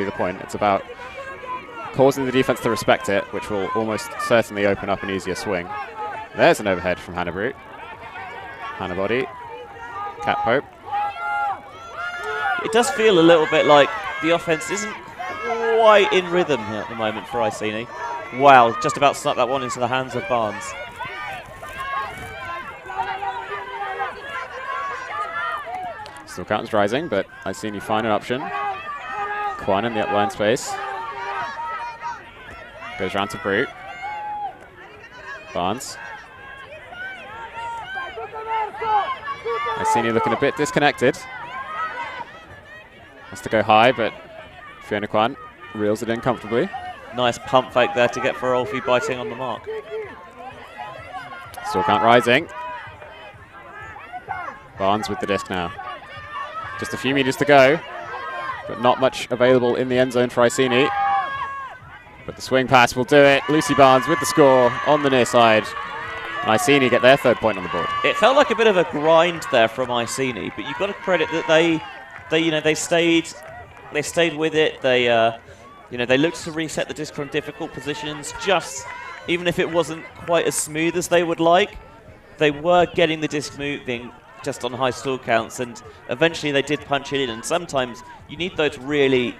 the point. It's about causing the defense to respect it, which will almost certainly open up an easier swing. There's an overhead from Hannah Brute. Hannah body. Cat Pope. It does feel a little bit like the offense isn't quite in rhythm here at the moment for Icini. Wow, just about snuck that one into the hands of Barnes. Still Captain's rising, but Icini find an option. Kwan in the upline space. Goes round to Brute. Barnes. Icini looking a bit disconnected. Has to go high, but Fiona Kwan reels it in comfortably. Nice pump fake there to get Ferolfi biting on the mark. Still count rising. Barnes with the disc now. Just a few meters to go, but not much available in the end zone for Icini. But the swing pass will do it. Lucy Barnes with the score on the near side. And Icini get their third point on the board. It felt like a bit of a grind there from Icini, but you've got to credit that they stayed with it. They looked to reset the disc from difficult positions. Just even if it wasn't quite as smooth as they would like, they were getting the disc moving just on high stall counts, and eventually they did punch it in. And sometimes you need those really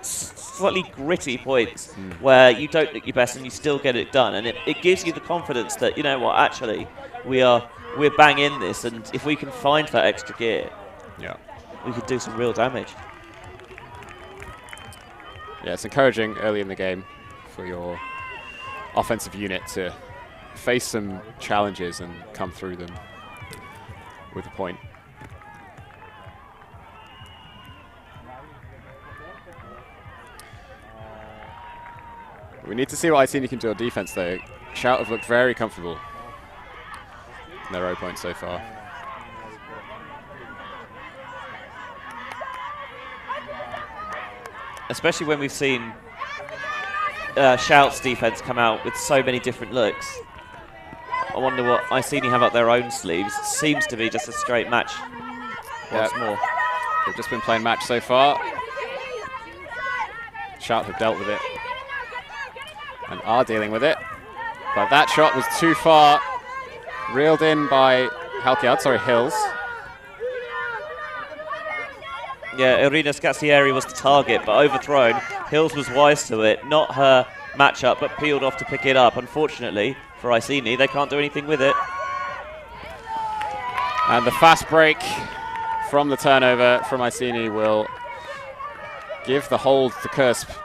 slightly gritty points where you don't look your best and you still get it done, and it gives you the confidence that, you know what, actually we're bang in this, and if we can find that extra gear, we could do some real damage. Yeah, it's encouraging early in the game for your offensive unit to face some challenges and come through them with a point. We need to see what Icini can do on defense, though. Shout have looked very comfortable in their 0 points so far. Especially when we've seen Shout's defense come out with so many different looks. I wonder what Icini have up their own sleeves. Seems to be just a straight match once more. They've just been playing match so far. Shout have dealt with it and are dealing with it. But that shot was too far. Reeled in by Hills. Yeah, Irina Scazzieri was the target, but overthrown. Hills was wise to it. Not her matchup, but peeled off to pick it up. Unfortunately for Icini, they can't do anything with it. And the fast break from the turnover from Icini will give the hold to CUSB.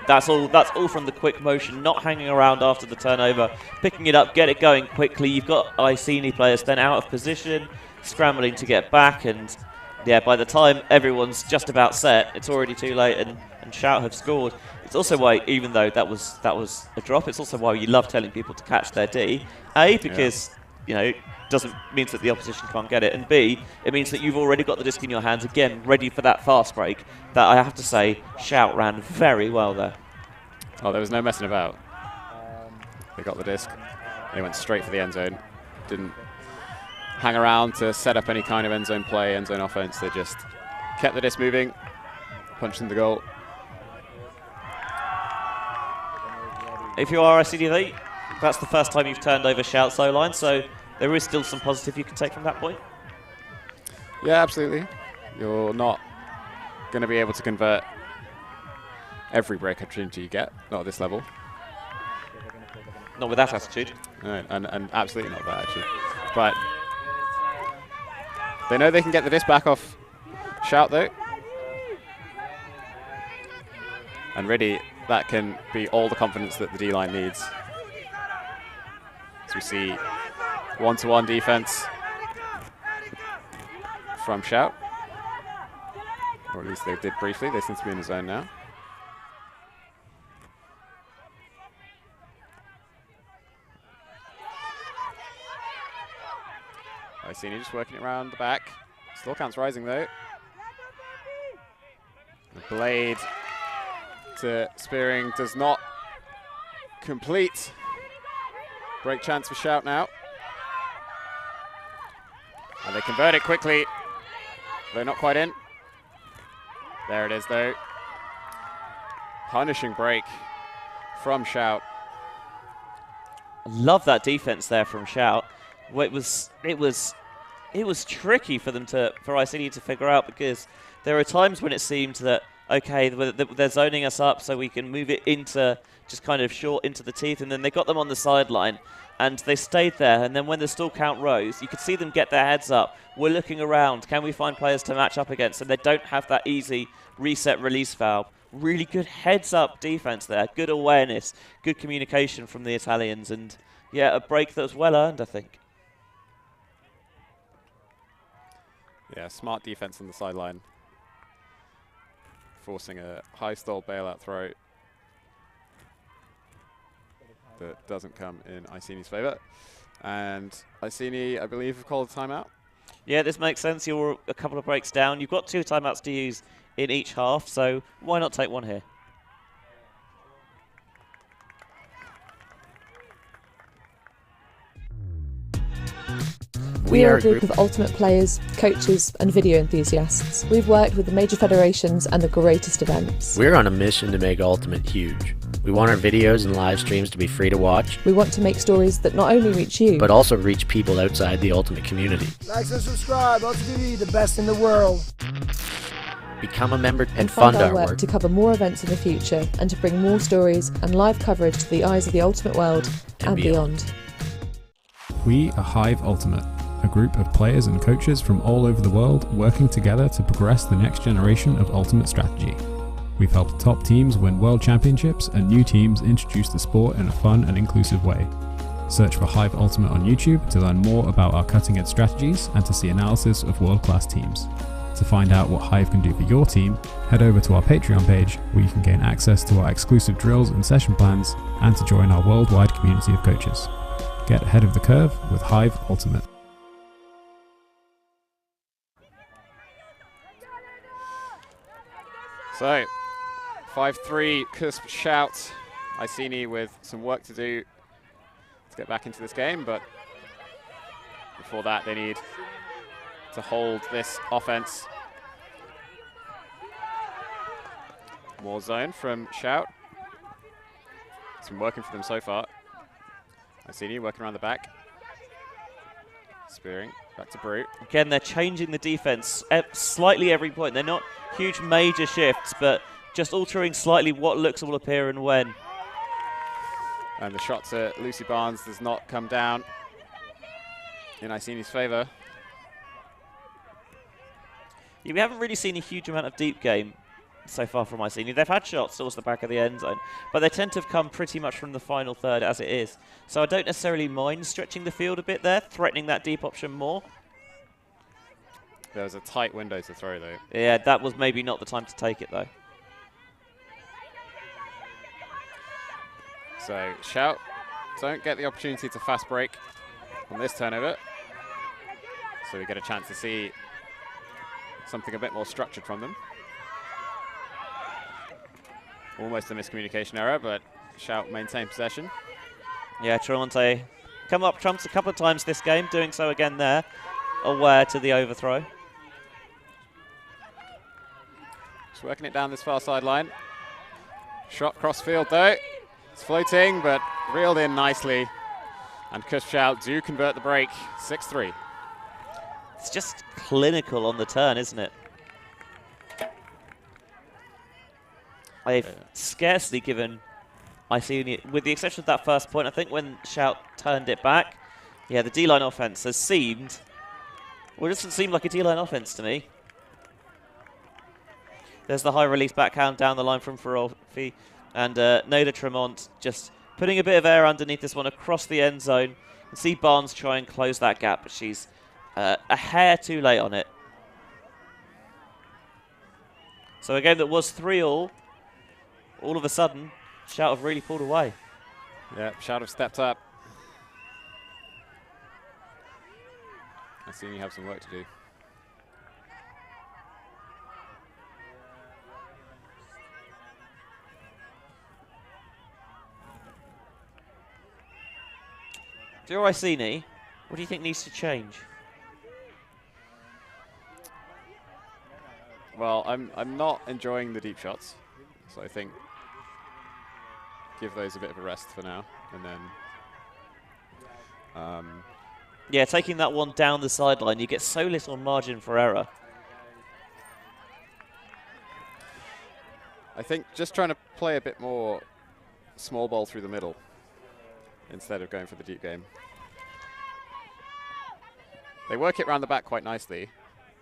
That's all from the quick motion, not hanging around after the turnover, picking it up, get it going quickly. You've got Icini players then out of position, scrambling to get back, and yeah, by the time everyone's just about set, it's already too late, and Shout have scored. It's also why, even though that was a drop, it's also why you love telling people to catch their D. A, because doesn't means that the opposition can't get it, and B, it means that you've already got the disc in your hands again, ready for that fast break. That I have to say, Shout ran very well there. Oh, there was no messing about. They got the disc. They went straight for the end zone. Didn't hang around to set up any kind of end zone play, end zone offense. They just kept the disc moving, punched in the goal. If you are ICDV, that's the first time you've turned over Shout's O-line, so there is still some positive you can take from that point. Yeah, absolutely. You're not going to be able to convert every break opportunity you get, not at this level. Not with that attitude. No, and absolutely not that attitude. But they know they can get the disc back off Shout, though. And really, that can be all the confidence that the D-line needs. As we see one-to-one defense from Shout. Or at least they did briefly. They seem to be in the zone now. Icini just working it around the back. Still counts rising, though. The blade to Spearing does not complete. Break chance for Shout now. And they convert it quickly. They're not quite in. There it is, though. Punishing break from Shout. I love that defense there from Shout. It was tricky for them for Icini to figure out, because there are times when it seemed that, okay, they're zoning us up so we can move it into just kind of short into the teeth, and then they got them on the sideline and they stayed there, and then when the stall count rose, you could see them get their heads up. We're looking around, can we find players to match up against? And they don't have that easy reset release valve. Really good heads up defense there, good awareness, good communication from the Italians, and yeah, a break that was well earned, I think. Yeah, smart defense on the sideline, forcing a high stall bailout throw that doesn't come in Icini's favour. And Icini, I believe, have called a timeout. Yeah, this makes sense. You're a couple of breaks down. You've got 2 timeouts to use in each half, so why not take one here? We are a group of ultimate players, coaches and video enthusiasts. We've worked with the major federations and the greatest events. We're on a mission to make Ultimate huge. We want our videos and live streams to be free to watch. We want to make stories that not only reach you, but also reach people outside the Ultimate community. Like and subscribe, ULTI.TV, the best in the world. Become a member and fund our work to cover more events in the future and to bring more stories and live coverage to the eyes of the Ultimate world and beyond. We are Hive Ultimate, a group of players and coaches from all over the world working together to progress the next generation of Ultimate strategy. We've helped top teams win world championships and new teams introduce the sport in a fun and inclusive way. Search for Hive Ultimate on YouTube to learn more about our cutting-edge strategies and to see analysis of world-class teams. To find out what Hive can do for your team, head over to our Patreon page where you can gain access to our exclusive drills and session plans and to join our worldwide community of coaches. Get ahead of the curve with Hive Ultimate. So, 5-3 CUSB Shout. Icini with some work to do to get back into this game, but before that they need to hold this offense. More zone from Shout. It's been working for them so far. Icini working around the back. Spearing back to Brute. Again, they're changing the defense slightly every point. They're not huge major shifts, but just altering slightly what looks will appear and when. And the shot to Lucy Barnes does not come down in Icini's favour. Yeah, we haven't really seen a huge amount of deep game so far from Icini. They've had shots towards the back of the end zone, but they tend to have come pretty much from the final third as it is. So I don't necessarily mind stretching the field a bit there, threatening that deep option more. There was a tight window to throw, though. Yeah, that was maybe not the time to take it, though. So Shout don't get the opportunity to fast break on this turnover. So we get a chance to see something a bit more structured from them. Almost a miscommunication error, but Shout maintain possession. Yeah, Tremonte come up trumps a couple of times this game, doing so again there. Aware to the overthrow. Just working it down this far sideline. Shot cross field though. It's floating, but reeled in nicely. And CUSB Shout do convert the break, 6-3. It's just clinical on the turn, isn't it? I've scarcely given Icini, with the exception of that first point, I think when Shout turned it back, yeah, the D-line offense has seemed, well, it doesn't seem like a D-line offense to me. There's the high release backhand down the line from Ferolfi, and Noda Tremont just putting a bit of air underneath this one across the end zone. You can see Barnes try and close that gap, but she's a hair too late on it. So a game that was 3-all, all of a sudden, Shout have really pulled away. Yeah, Shout have stepped up. I see you have some work to do. If you're Icini, what do you think needs to change? Well, I'm not enjoying the deep shots, so I think give those a bit of a rest for now, and then. Yeah, taking that one down the sideline, you get so little margin for error. I think just trying to play a bit more small ball through the middle instead of going for the deep game. They work it around the back quite nicely,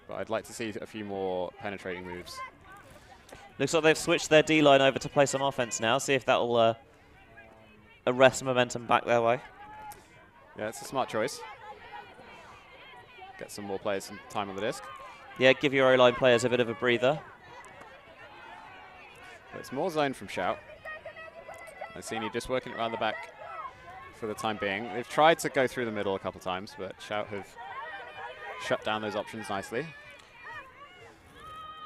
but I'd like to see a few more penetrating moves. Looks like they've switched their D-line over to play some offense now. See if that will arrest momentum back their way. Yeah, it's a smart choice. Get some more players some time on the disc. Yeah, give your O-line players a bit of a breather. But it's more zone from Shout. Icini just working around the back for the time being. They've tried to go through the middle a couple times, but Shout have shut down those options nicely.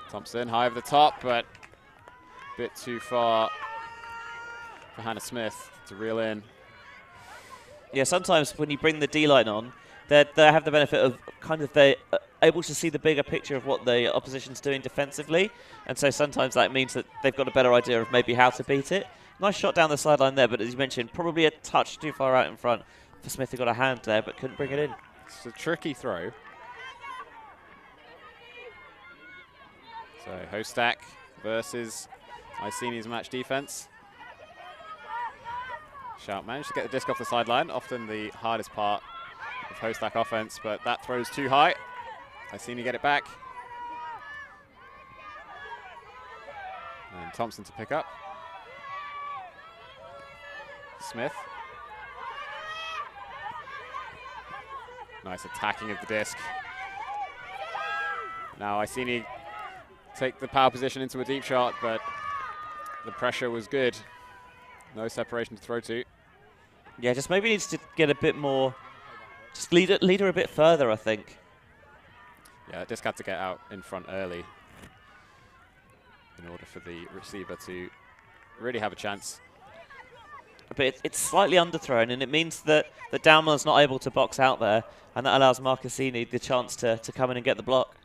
Thompson high over the top, but a bit too far for Hannah Smith to reel in. Yeah, sometimes when you bring the D-line on, they have the benefit of kind of they're able to see the bigger picture of what the opposition's doing defensively, and so sometimes that means that they've got a better idea of maybe how to beat it. Nice shot down the sideline there, but as you mentioned, probably a touch too far out in front for Smith, who got a hand there but couldn't bring it in. It's a tricky throw. So Hostak versus Icini's match defense. Shout managed to get the disc off the sideline, often the hardest part of Hostak offense, but that throw's too high. Icini get it back. And Thompson to pick up. Smith. Nice attacking of the disc. Now Icini take the power position into a deep shot, but the pressure was good. No separation to throw to. Yeah, just maybe needs to get a bit more, just lead her a bit further, I think. Yeah, disc had to get out in front early in order for the receiver to really have a chance. But it's slightly underthrown, and it means that the Downman's not able to box out there, and that allows Icini the chance to come in and get the block.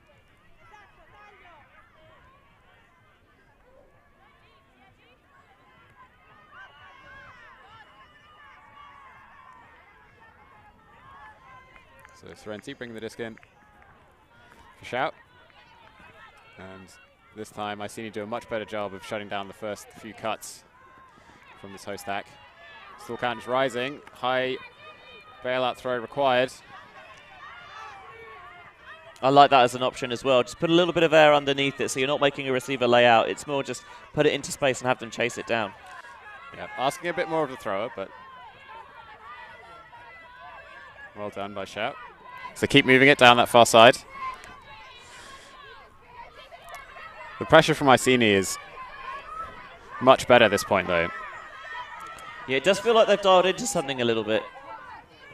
So Sorrenti bringing the disc in for Shout. And this time Icini do a much better job of shutting down the first few cuts from this Hostak. Still count is rising. High bailout throw required. I like that as an option as well. Just put a little bit of air underneath it so you're not making a receiver lay out. It's more just put it into space and have them chase it down. Yeah, asking a bit more of the thrower, but well done by Shout. So keep moving it down that far side. The pressure from Icini is much better at this point, though. Yeah, it does feel like they've dialed into something a little bit.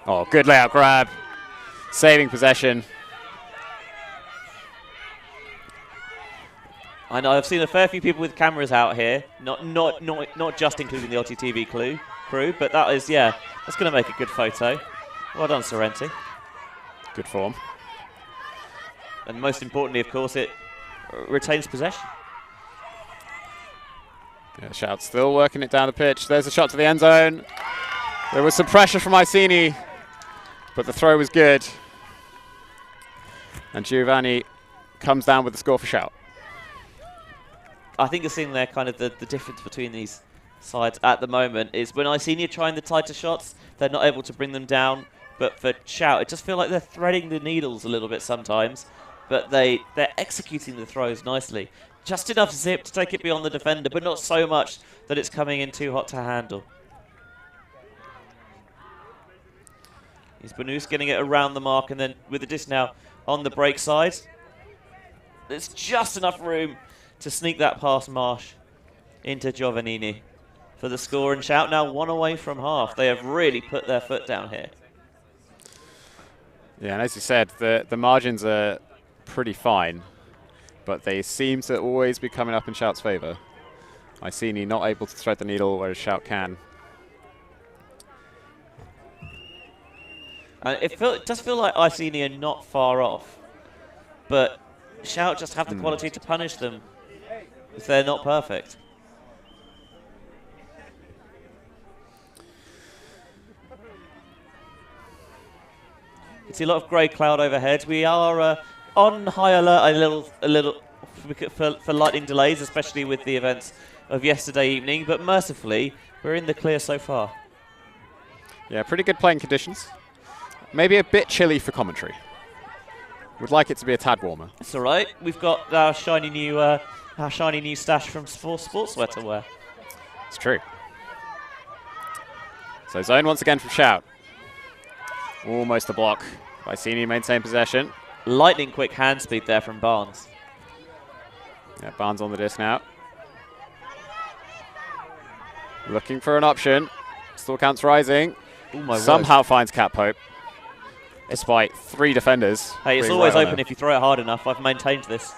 Oh, good layout grab. Saving possession. I know I've seen a fair few people with cameras out here, not just including the ULTI.TV crew, but that is, yeah, that's going to make a good photo. Well done, Sorrenti. Good form. And most importantly, of course, it retains possession. Yeah, Shout still working it down the pitch. There's a shot to the end zone. There was some pressure from Icini, but the throw was good. And Giovanni comes down with the score for Shout. I think you're seeing there kind of the difference between these sides at the moment is when Icini are trying the tighter shots, they're not able to bring them down. But for Shout, it just feels like they're threading the needles a little bit sometimes. But they're executing the throws nicely. Just enough zip to take it beyond the defender, but not so much that it's coming in too hot to handle. Is Banus getting it around the mark, and then with the disc now on the break side. There's just enough room to sneak that past Marsh into Giovannini for the score, and Shout now one away from half. They have really put their foot down here. Yeah, and as you said, the margins are pretty fine, but they seem to always be coming up in Shout's favour. Icini not able to thread the needle, whereas Shout can. It does feel like Icini are not far off, but Shout just have the quality to punish them if they're not perfect. You can see a lot of grey cloud overhead. We are on high alert a little for lightning delays, especially with the events of yesterday evening, but mercifully we're in the clear so far. Yeah, pretty good playing conditions. Maybe a bit chilly for commentary. Would like it to be a tad warmer. It's all right. We've got our shiny new stash from sports sweater wear. It's true. So zone once again from Shout. Almost a block. Icini maintain possession. Lightning quick hand speed there from Barnes. Yeah, Barnes on the disc now. Looking for an option. Still counts rising. Somehow finds Cat Pope. Despite 3 defenders. Hey, it's always open if you throw it hard enough. I've maintained this.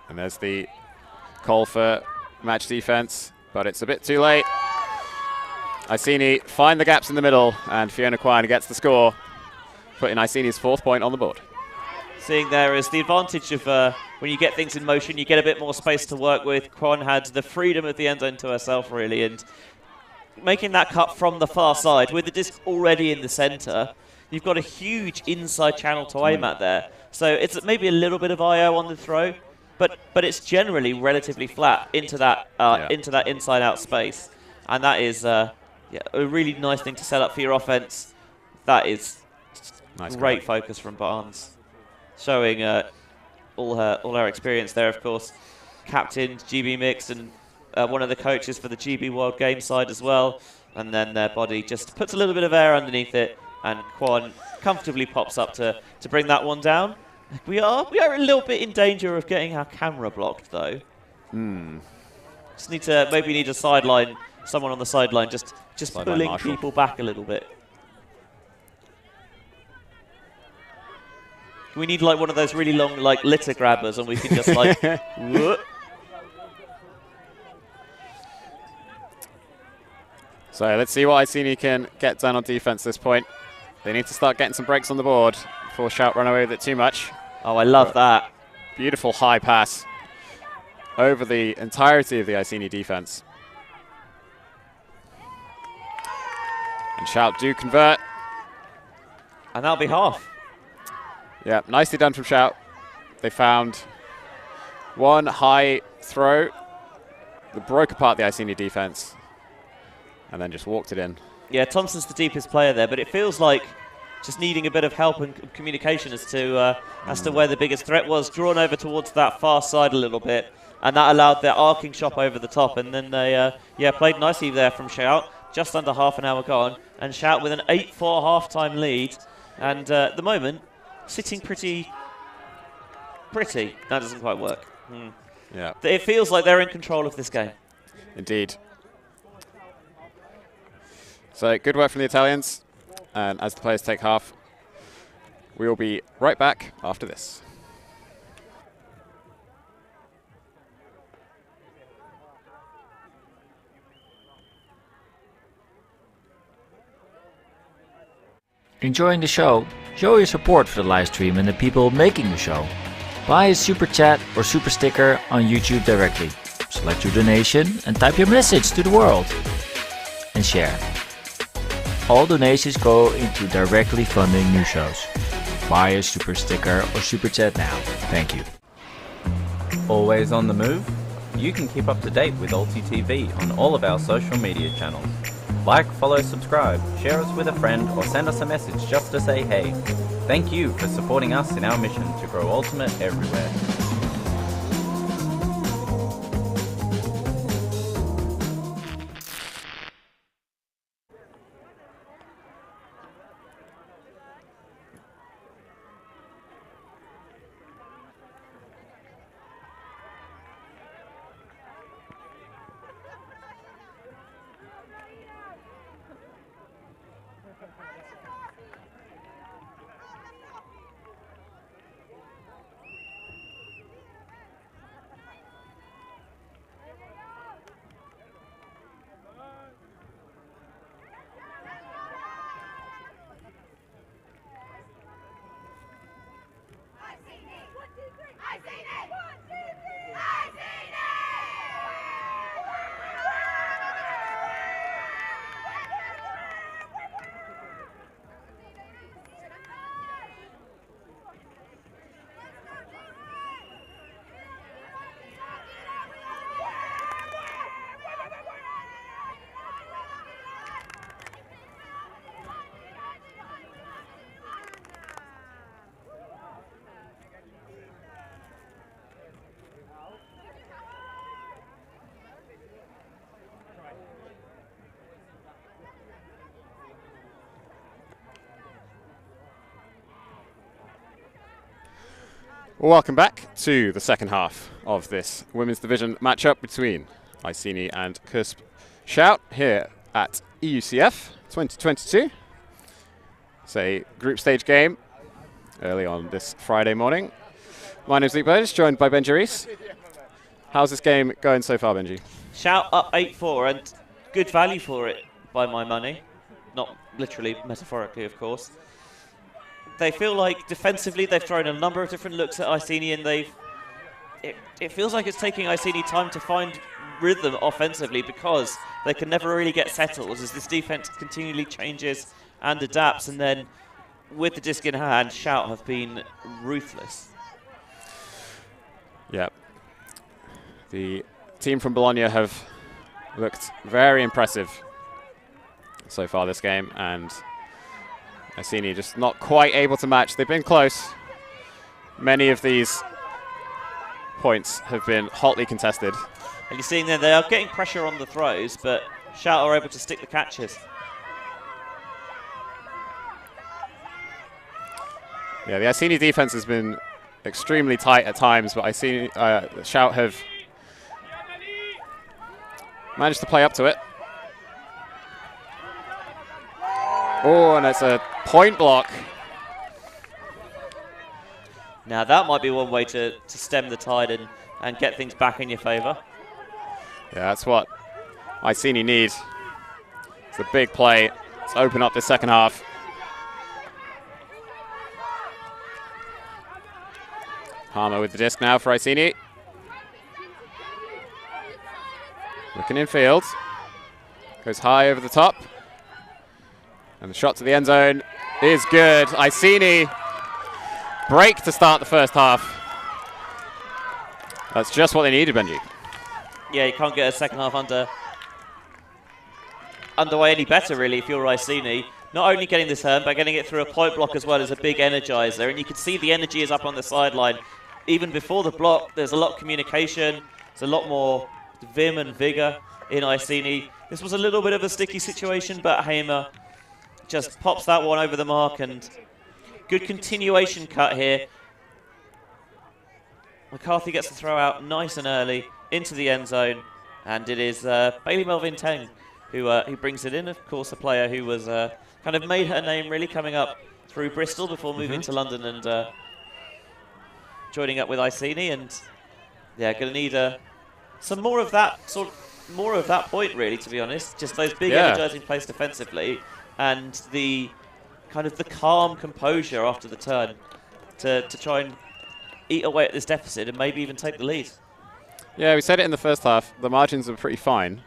And there's the call for match defense, but it's a bit too late. Icini find the gaps in the middle, and Fiona Kwan gets the score, putting Icini's 4th point on the board. Seeing there is the advantage of when you get things in motion, you get a bit more space to work with. Kwan had the freedom of the end zone to herself, really, and making that cut from the far side with the disc already in the center, you've got a huge inside channel to aim at there. So it's maybe a little bit of IO on the throw, but it's generally relatively flat into that inside-out space, and that is a really nice thing to set up for your offense. That is nice great focus from Barnes, showing all her experience there. Of course, captain GB Mix and one of the coaches for the GB World Game side as well, and then their body just puts a little bit of air underneath it, and Kwan comfortably pops up to bring that one down. We are a little bit in danger of getting our camera blocked though. Just need a sideline, someone on the sideline, just pulling Marshall. people back a little bit. We need like one of those really long like litter grabbers, and we can just like. Whoop. So let's see what Icini can get done on defense at this point. They need to start getting some breaks on the board before Shout run away with it too much. Oh, I love that. Beautiful high pass over the entirety of the Icini defense. And Shout do convert. And that'll be half. Yeah, nicely done from Shout. They found one high throw that broke apart the Icini defense and then just walked it in. Yeah, Thompson's the deepest player there, but it feels like just needing a bit of help and communication as to where the biggest threat was. Drawn over towards that far side a little bit, and that allowed their arcing shot over the top, and then they played nicely there from Shout. Just under half an hour gone, and Shout with an 8-4 halftime lead, and at the moment sitting pretty. That doesn't quite work. Yeah, it feels like they're in control of this game. Indeed. So good work from the Italians, and as the players take half, we will be right back after this. Enjoying the show? Show your support for the live stream and the people making the show. Buy a super chat or super sticker on YouTube directly. Select your donation and type your message to the world. And share. All donations go into directly funding new shows. Buy a super sticker or super chat now. Thank you. Always on the move? You can keep up to date with ULTI.TV on all of our social media channels. Like, follow, subscribe, share us with a friend, or send us a message just to say hey. Thank you for supporting us in our mission to grow Ultimate everywhere. Welcome back to the second half of this women's division matchup between Icini and CUSB Shout here at EUCF 2022. It's a group stage game early on this Friday morning. My name's Luke Burgess, joined by Benji Rees. How's this game going so far, Benji? Shout up 8-4, and good value for it by my money. Not literally, metaphorically, of course. They feel like defensively they've thrown a number of different looks at Icini, and it feels like it's taking Icini time to find rhythm offensively because they can never really get settled as this defense continually changes and adapts. And then with the disc in hand, Shout have been ruthless. Yeah. The team from Bologna have looked very impressive so far this game, and Icini just not quite able to match. They've been close. Many of these points have been hotly contested. And you're seeing there, they are getting pressure on the throws, but Shout are able to stick the catches. Yeah, the Icini defense has been extremely tight at times, but Icini, Shout have managed to play up to it. Oh, and it's a point block. Now that might be one way to stem the tide and get things back in your favour. Yeah, that's what Icini need. It's a big play to open up the second half. Palmer with the disc now for Icini. Looking in field. Goes high over the top. And the shot to the end zone is good. Icini break to start the first half. That's just what they needed, Benji. Yeah, you can't get a second half underway any better, really, if you're Icini. Not only getting this home, but getting it through a point block as well is a big energizer. And you can see the energy is up on the sideline. Even before the block, there's a lot of communication. There's a lot more vim and vigor in Icini. This was a little bit of a sticky situation, but Hamer just pops that one over the mark, and good continuation cut here. McCarthy gets the throw out nice and early into the end zone, and it is Bailey Melvin Teng who brings it in. Of course, a player who was kind of made her name really coming up through Bristol before moving to London and joining up with Icini, and yeah, going to need some more of that point, really, to be honest. Just those big energizing plays defensively, and the kind of the calm composure after the turn to try and eat away at this deficit and maybe even take the lead. Yeah, we said it in the first half. The margins are pretty fine.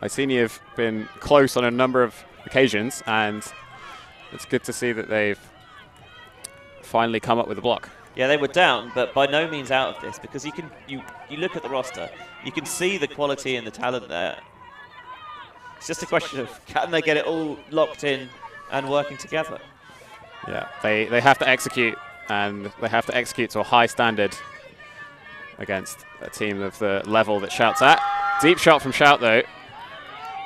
Icini have been close on a number of occasions, and it's good to see that they've finally come up with a block. Yeah, they were down, but by no means out of this, because you look at the roster, you can see the quality and the talent there. It's just a question of, can they get it all locked in and working together? Yeah, they have to execute, and they have to execute to a high standard against a team of the level that Shout's at. Deep shot from Shout, though.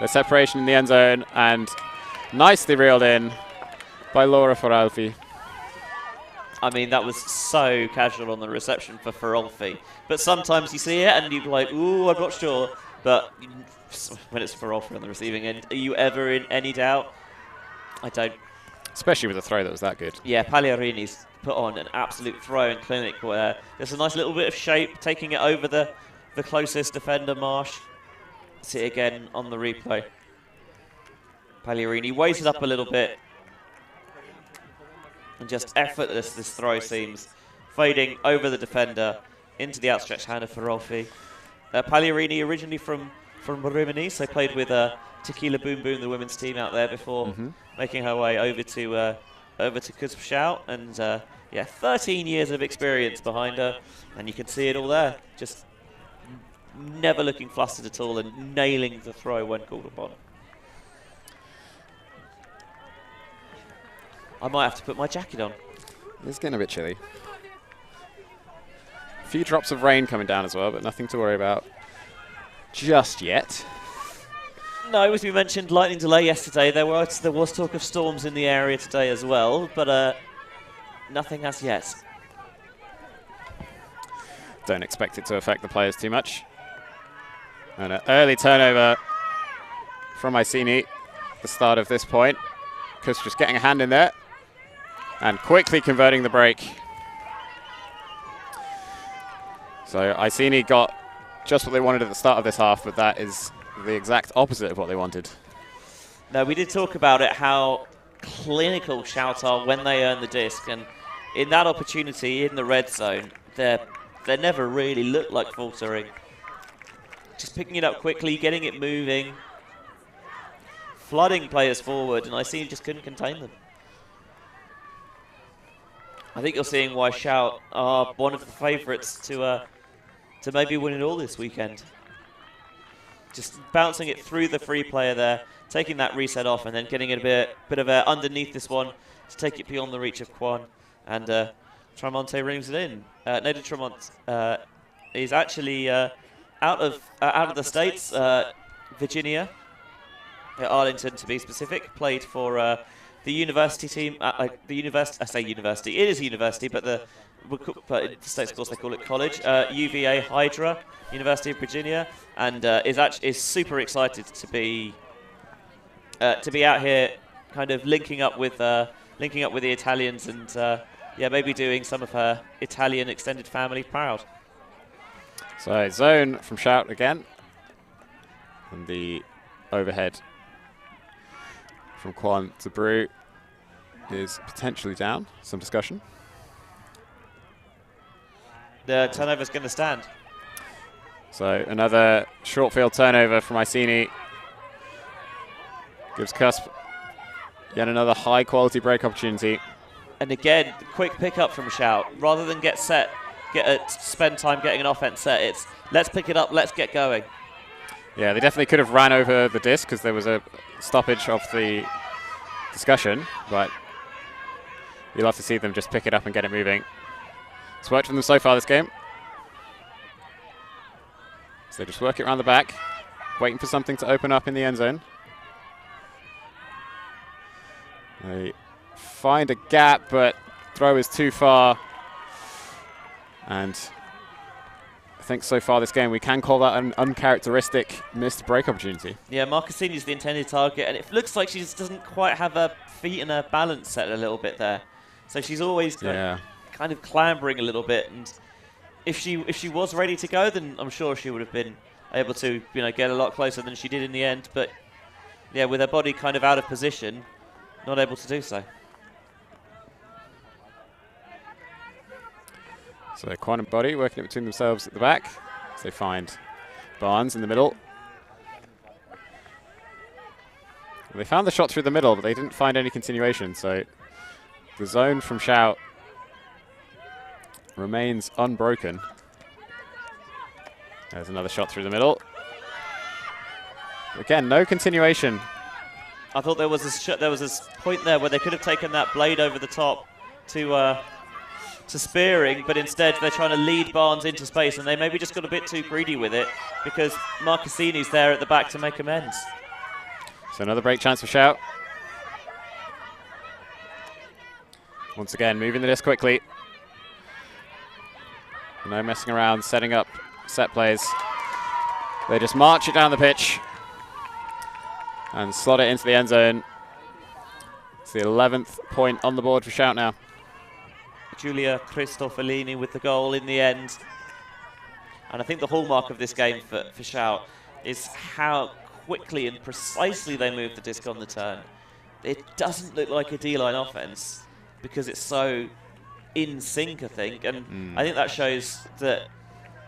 The separation in the end zone, and nicely reeled in by Laura Feralfi. I mean, that was so casual on the reception for Ferolfi. But sometimes you see it and you're like, ooh, I'm not sure. But when it's Ferolfi on the receiving end, are you ever in any doubt? I don't. Especially with a throw that was that good. Yeah, Pagliarini's put on an absolute throwing clinic where there's a nice little bit of shape, taking it over the closest defender, Marsh. See it again on the replay. Pagliarini weighted up a little bit. And just effortless this throw seems. Fading over the defender into the outstretched hand of Ferolfi. Pagliarini originally from Rimini, so played with Tequila Boom Boom, the women's team out there before making her way over to CUSB Shout. And yeah, 13 years of experience behind her, and you can see it all there. Just never looking flustered at all and nailing the throw when called upon. I might have to put my jacket on. It's getting a bit chilly. A few drops of rain coming down as well, but nothing to worry about just yet. No, as we mentioned, lightning delay yesterday. There was talk of storms in the area today as well, but nothing as yet. don't expect it to affect the players too much. And an early turnover from Icini at the start of this point. CUSB just getting a hand in there and quickly converting the break. So Icini got just what they wanted at the start of this half, but that is the exact opposite of what they wanted. No, we did talk about it, how clinical Shout are when they earn the disc, and in that opportunity in the red zone, they never really look like faltering. Just picking it up quickly, getting it moving, flooding players forward, and Icini just couldn't contain them. I think you're seeing why Shout are one of the favourites to maybe win it all this weekend. Just bouncing it through the free player there, taking that reset off, and then getting it a bit of air underneath this one to take it beyond the reach of Quan. And Tremonte rings it in. Nader Tremont is actually out of the States, Virginia, Arlington to be specific. Played for the university team. I say university. It is a university, but in the States, of course, they call it college. UVA Hydra, University of Virginia, and is super excited to be out here, kind of linking up with the Italians, and maybe doing some of her Italian extended family proud. So zone from Shout again, and the overhead from Quan to Brew is potentially down. Some discussion. The turnover's going to stand. So another short field turnover from Icini gives CUSB yet another high quality break opportunity. And again, quick pickup from Shout. Rather than spend time getting an offense set, it's let's pick it up, let's get going. Yeah, they definitely could have ran over the disc because there was a stoppage of the discussion, but you'll have to see them just pick it up and get it moving. It's worked for them so far this game. So they just work it around the back, waiting for something to open up in the end zone. They find a gap, but throw is too far. And I think so far this game we can call that an uncharacteristic missed break opportunity. Yeah, Icini is the intended target, and it looks like she just doesn't quite have her feet and her balance set a little bit there. So she's always kind of clambering a little bit, and if she was ready to go, then I'm sure she would have been able to get a lot closer than she did in the end. But yeah, with her body kind of out of position, not able to do so. So Quan and Body working it between themselves at the back. So they find Barnes in the middle. They found the shot through the middle, but they didn't find any continuation. So the zone from Shout remains unbroken. There's another shot through the middle. Again, no continuation. I thought there was this point there where they could have taken that blade over the top to spearing, but instead they're trying to lead Barnes into space, and they maybe just got a bit too greedy with it because Icini's there at the back to make amends. So another break chance for Shout. Once again, moving the disc quickly. No messing around, setting up set plays. They just march it down the pitch and slot it into the end zone. It's the 11th point on the board for Shout now. Giulia Cristofolini with the goal in the end. And I think the hallmark of this game for Shout is how quickly and precisely they move the disc on the turn. It doesn't look like a D-line offense because it's so in sync, I think. And I think that shows that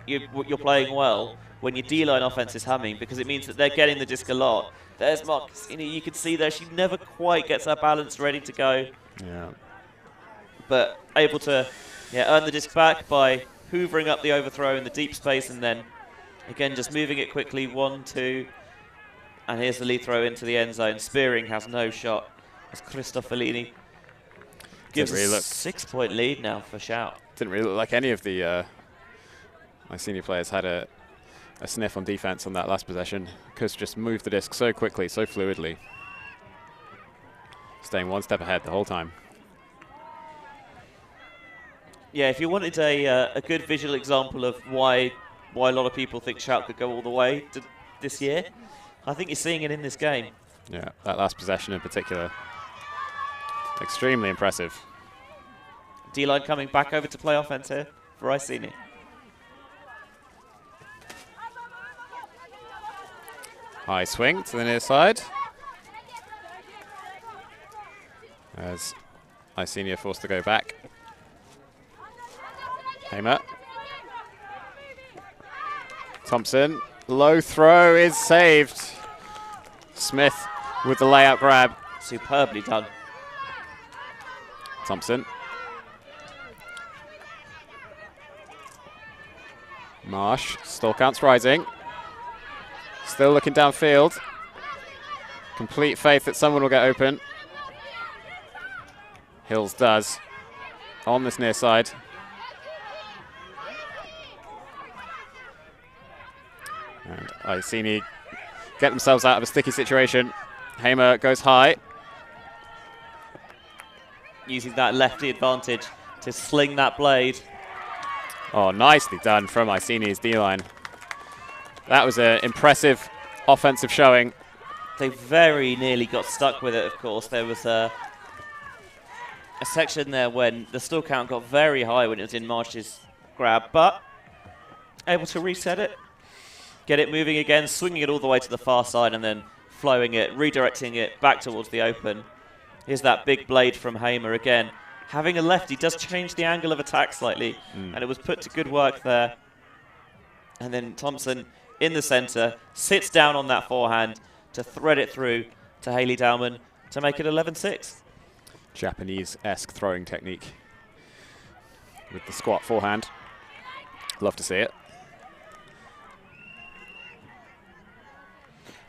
you're playing well when your D-line offense is humming, because it means that they're getting the disc a lot. There's Icini, you can see there, she never quite gets her balance ready to go. Yeah. But able to earn the disc back by hoovering up the overthrow in the deep space, and then again just moving it quickly, 1, 2, and here's the lead throw into the end zone. Spearing has no shot as Cristofolini gives a 6-point lead now for Shout. Didn't really look like any of the Icini players had a sniff on defense on that last possession. CUSB just moved the disc so quickly, so fluidly, staying one step ahead the whole time. Yeah, if you wanted a good visual example of why a lot of people think Shout could go all the way this year, I think you're seeing it in this game. Yeah, that last possession in particular. Extremely impressive. D-line coming back over to play offense here for Icini. High swing to the near side. As Icini are forced to go back. Hamer. Thompson. Low throw is saved. Smith with the layout grab. Superbly done. Thompson. Marsh. Still counts rising. Still looking downfield. Complete faith that someone will get open. Hills does. On this near side. And Icini get themselves out of a sticky situation. Hamer goes high. Using that lefty advantage to sling that blade. Oh, nicely done from Icini's D-line. That was an impressive offensive showing. They very nearly got stuck with it, of course. There was a section there when the stall count got very high when it was in Marsh's grab, but able to reset it, get it moving again, swinging it all the way to the far side and then flowing it, redirecting it back towards the open. Here's that big blade from Hamer again. Having a lefty does change the angle of attack slightly, and it was put to good work there. And then Thompson in the center sits down on that forehand to thread it through to Haley Dowman to make it 11-6. Japanese-esque throwing technique with the squat forehand. Love to see it.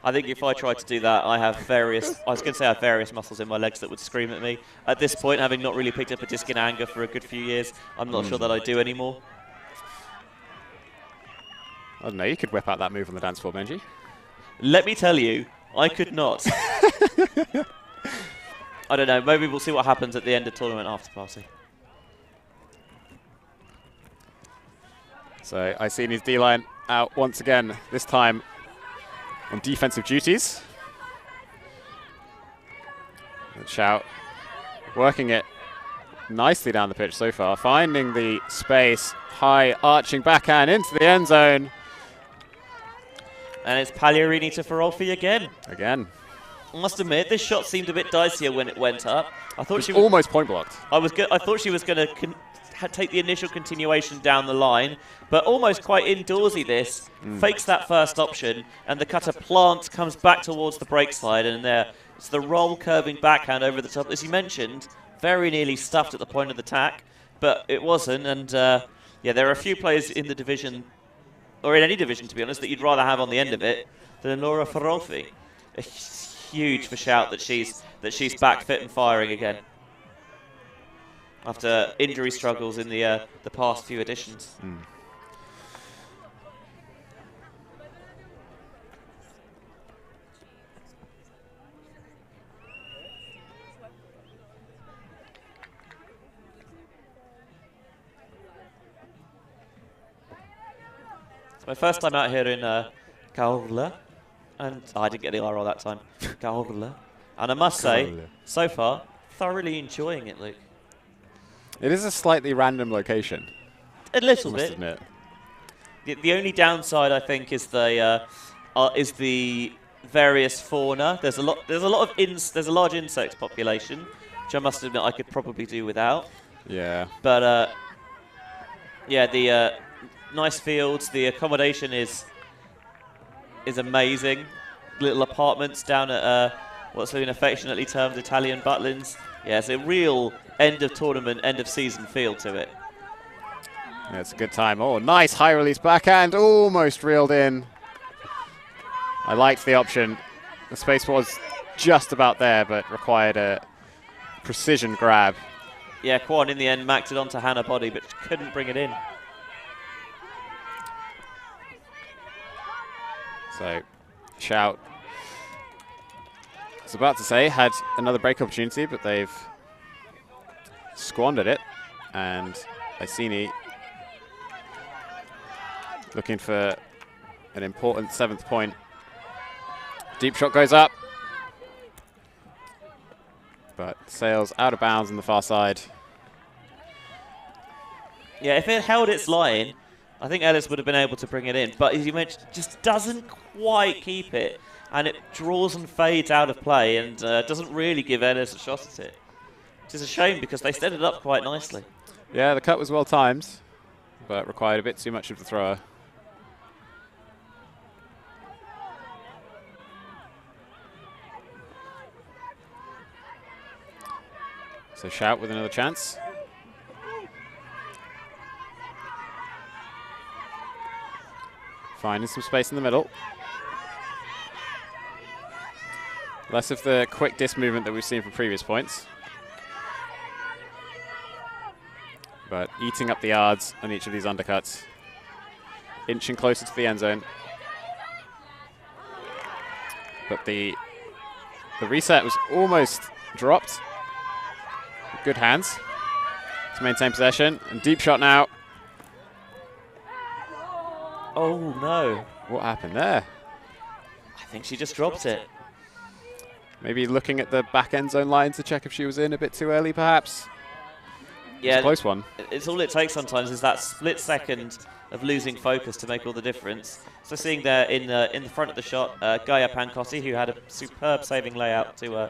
I think if I tried to do that, I have various muscles in my legs that would scream at me. At this point, having not really picked up a disc in anger for a good few years, I'm not sure that I do anymore. I don't know, you could whip out that move on the dance floor, Benji. Let me tell you, I could not. I don't know, maybe we'll see what happens at the end of tournament after party. So Icini's D-line out once again, this time on defensive duties. Shout working it nicely down the pitch so far, finding the space, high arching backhand into the end zone. And it's Pagliarini to Ferolfi again. Again. I must admit, this shot seemed a bit dicier when it went up. I thought she was almost point blocked. I thought she was going to take the initial continuation down the line, but almost quite indoorsy this. Fakes that first option, and the cutter plants, comes back towards the break slide, and there it's the roll curving backhand over the top. As you mentioned, very nearly stuffed at the point of the tack, but it wasn't. And yeah, there are a few players in the division, or in any division to be honest, that you'd rather have on the end of it than Laura Ferolfi. Huge for Shout that she's back fit and firing again after injury struggles in the past few editions. It's my first time out here in Caorle, and I didn't get the R that time. Caorle, and I must say, so far, thoroughly enjoying it, Luke. It is a slightly random location. A little I must admit. The only downside, I think, is the various fauna. There's a large insect population, which I must admit I could probably do without. Yeah. But yeah, the nice fields. The accommodation is amazing. Little apartments down at what's been affectionately termed Italian Butlins. Yeah, it's a real end of tournament, end of season feel to it. Yeah, it's a good time. Oh, nice high release backhand, almost reeled in. I liked the option. The space was just about there, but required a precision grab. Yeah, Kwon in the end maxed it onto Hannah body, but couldn't bring it in. So, Shout, I was about to say, had another break opportunity, but they've squandered it. And Icini looking for an important 7th point. Deep shot goes up, but sails out of bounds on the far side. Yeah, if it held its line, I think Ellis would have been able to bring it in. But as you mentioned, just doesn't quite keep it. And it draws and fades out of play and doesn't really give Ellis a shot at it. Which is a shame because they set it up quite nicely. Yeah, the cut was well timed, but required a bit too much of the thrower. So Shout with another chance. Finding some space in the middle. Less of the quick disc movement that we've seen from previous points. But eating up the yards on each of these undercuts. Inching closer to the end zone. But the reset was almost dropped. Good hands to maintain possession. And deep shot now. Oh, no. What happened there? I think she just dropped it. Maybe looking at the back end zone line to check if she was in a bit too early, perhaps. Yeah, it's a close one. It's all it takes sometimes is that split second of losing focus to make all the difference. So seeing there in the front of the shot, Gaia Pancotti, who had a superb saving layout to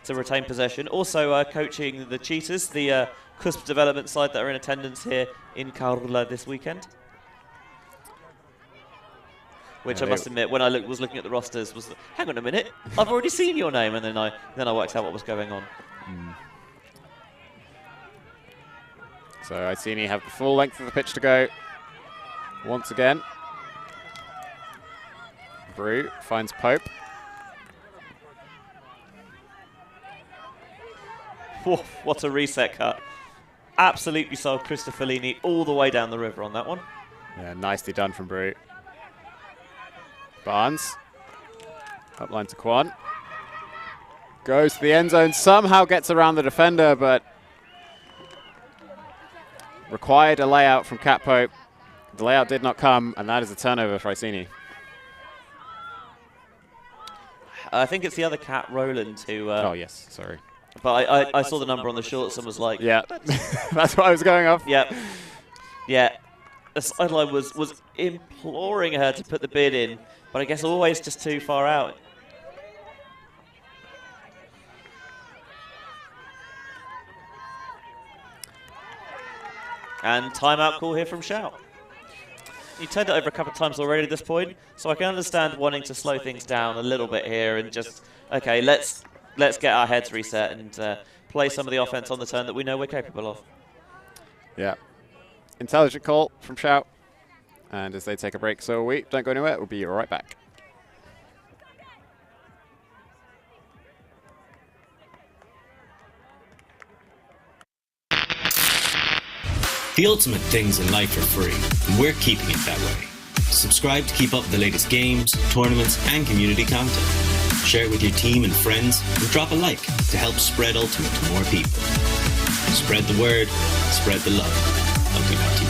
retain possession. Also coaching the Cheetahs, the CUSB development side that are in attendance here in Caorle this weekend. Which I must admit, when I was looking at the rosters, was hang on a minute, I've already seen your name, and then I worked out what was going on. So Icini have the full length of the pitch to go. Once again, Brew finds Pope. Whoa, what a reset cut! Absolutely sold Christopher Lini all the way down the river on that one. Yeah, nicely done from Brew. Barnes, upline to Quan. Goes to the end zone, somehow gets around the defender, but required a layout from Cat Pope. The layout did not come, and that is a turnover for Icini. I think it's the other cat, Roland, who... oh, yes, sorry. But I saw the number on the shorts and was like... Yeah, that's what I was going off. Yeah. Yeah. The sideline was imploring her to put the bid in, but I guess always just too far out. And timeout call here from Shout. You turned it over a couple of times already at this point, so I can understand wanting to slow things down a little bit here and just, okay, let's get our heads reset and play some of the offense on the turn that we know we're capable of. Yeah. Intelligent call from Shout. And as they take a break, so are we. Don't go anywhere. We'll be right back. The ultimate things in life are free, and we're keeping it that way. Subscribe to keep up with the latest games, tournaments, and community content. Share it with your team and friends, and drop a like to help spread Ultimate to more people. Spread the word, spread the love. ULTI.TV.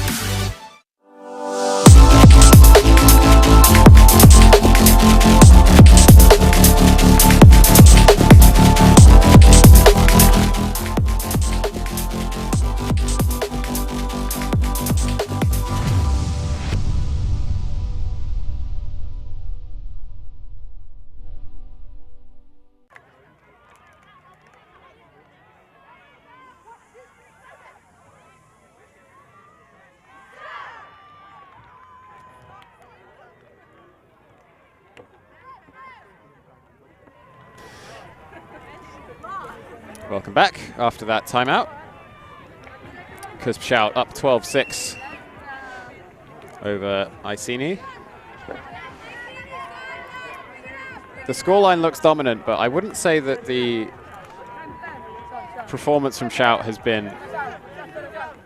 Welcome back after that timeout. CUSB Shout up 12-6 over Icini. The scoreline looks dominant, but I wouldn't say that the performance from Shout has been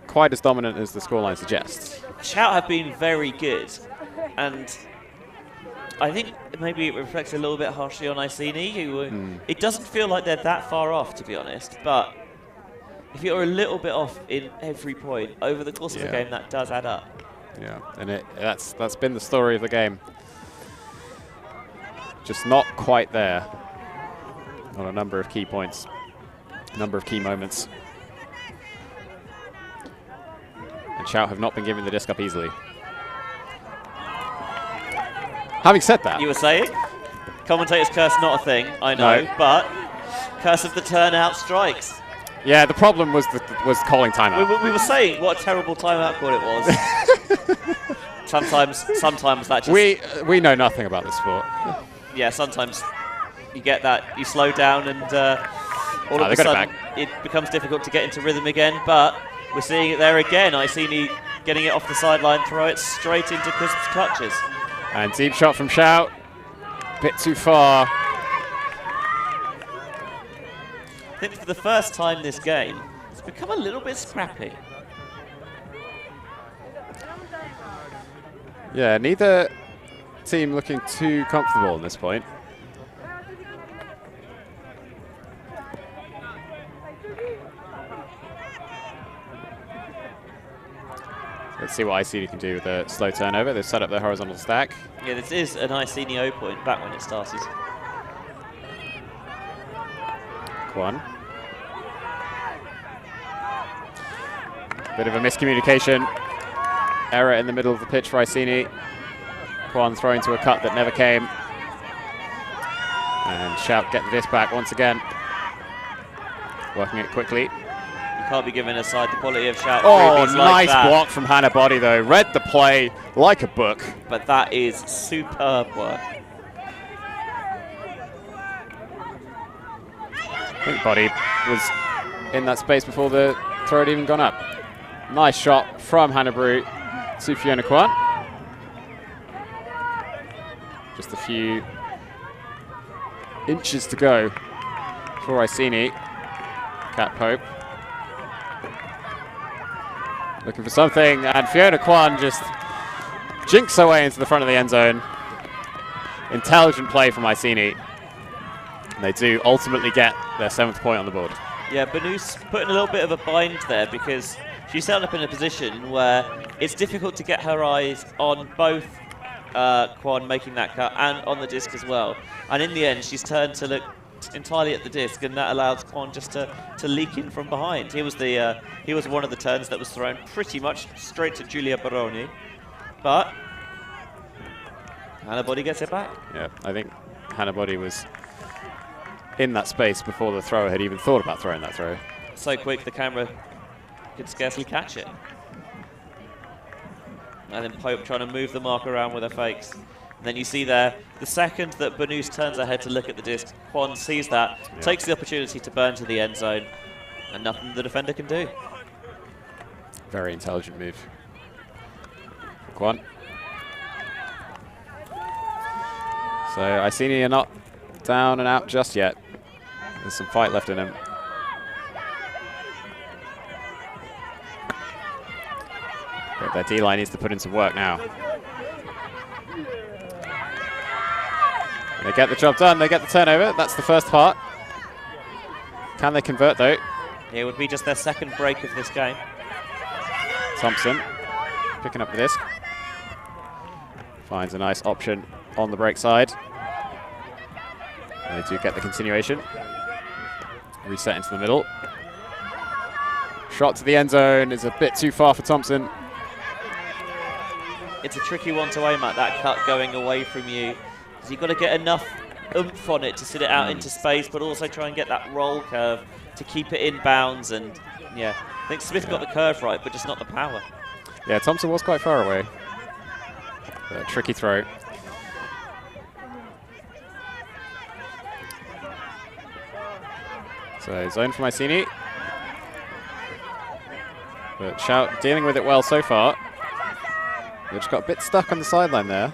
quite as dominant as the scoreline suggests. Shout have been very good, and I think maybe it reflects a little bit harshly on Icini, who it doesn't feel like they're that far off, to be honest, but if you're a little bit off in every point over the course of the game, that does add up. Yeah, and that's been the story of the game. Just not quite there on a number of key points, a number of key moments. And Shout have not been giving the disc up easily. Having said that, you were saying commentator's curse not a thing, I know, but curse of the turnout strikes. Yeah, the problem was calling timeout. We were saying what a terrible timeout call it was. sometimes that just... We know nothing about this sport. Yeah, sometimes you get that, you slow down and all of a sudden it becomes difficult to get into rhythm again, but we're seeing it there again. Icini getting it off the sideline, throw it straight into CUSB's clutches. And deep shot from Shout, bit too far. I think for the first time this game, it's become a little bit scrappy. Yeah, neither team looking too comfortable at this point. Let's see what Icini can do with a slow turnover. They've set up their horizontal stack. Yeah, this is an Icini O point back when it started. Kwon. Bit of a miscommunication. Error in the middle of the pitch for Icini. Kwon throwing to a cut that never came. And Shout get the disc back once again. Working it quickly. You can't be giving aside the quality of Shout. Oh, nice block from Hannah Body though. Read the play like a book. But that is superb work. I think Body was in that space before the throw had even gone up. Nice shot from Hannah Brew to Fiona Kwon. Just a few inches to go for Icini. Kat Pope looking for something, and Fiona Kwon just jinks her way into the front of the end zone. Intelligent play from Icini. And they do ultimately get their 7th point on the board. Yeah, Banu's put in a little bit of a bind there because she's set up in a position where it's difficult to get her eyes on both Kwon making that cut and on the disc as well. And in the end, she's turned to look entirely at the disc, and that allows Kwon just to leak in from behind. He was one of the turns that was thrown pretty much straight to Giulia Baroni, but Hannah Body gets it back. Yeah, I think Hannah Body was in that space before the thrower had even thought about throwing that throw. So quick, the camera could scarcely catch it. And then Pope trying to move the mark around with her fakes. And then you see there, the second that Banus turns her head to look at the disc, Kwon sees that, takes the opportunity to burn to the end zone, and nothing the defender can do. Very intelligent move. Kwon. So Icini are not down and out just yet. There's some fight left in him. But their D-line needs to put in some work now. They get the job done, they get the turnover. That's the first part. Can they convert though? It would be just their second break of this game. Thompson picking up the disc. Finds a nice option on the break side. They do get the continuation. Reset into the middle. Shot to the end zone is a bit too far for Thompson. It's a tricky one to aim at, that cut going away from you. Because you've got to get enough oomph on it to sit it out into space, but also try and get that roll curve to keep it in bounds. And yeah, I think Smith got the curve right, but just not the power. Yeah, Thompson was quite far away. A tricky throw. So zone from Icini. But Shout dealing with it well so far. They just got a bit stuck on the sideline there.